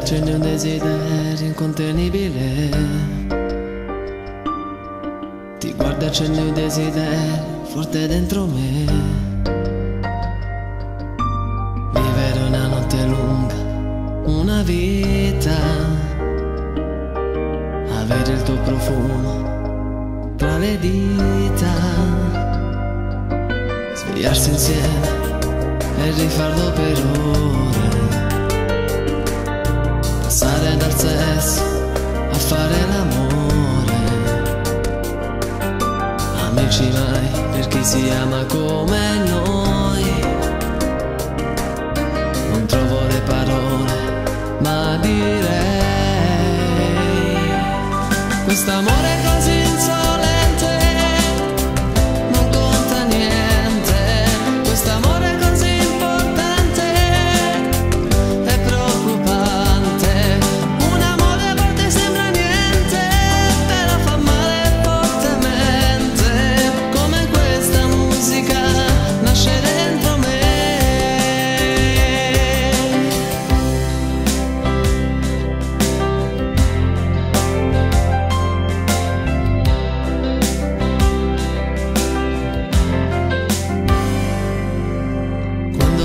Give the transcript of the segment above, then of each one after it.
accende un desiderio incontenibile. Ti guarda, accende un desiderio forte dentro me. Vivere una notte lunga, una vita, avere il tuo profumo tra le dita, svegliarsi insieme e rifarlo per ore, passare dal sesso a fare l'amore, amici mai per chi si ama come noi. Non trovo le parole, ma direi: quest'amore è così insolente, non conta niente. Quest'amore è così importante, è preoccupante. Un amore a volte sembra niente, però fa male fortemente. Come questa musica nasce dentro me.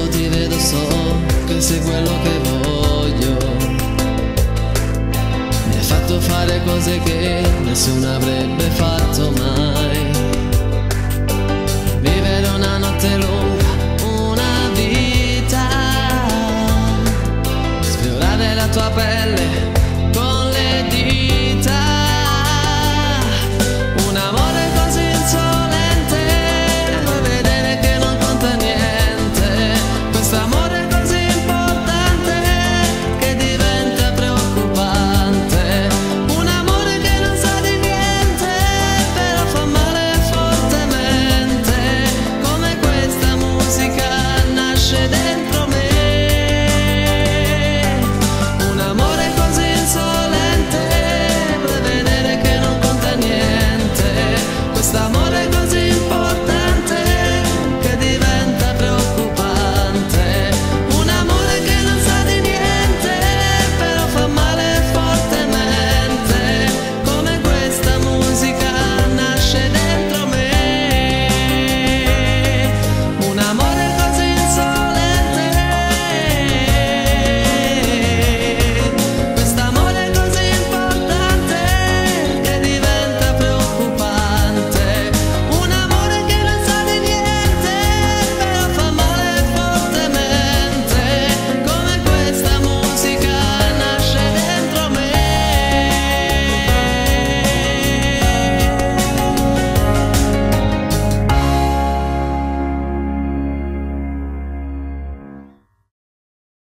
Ti vedo, so che sei quello che voglio. Mi hai fatto fare cose che nessuno avrebbe fatto mai.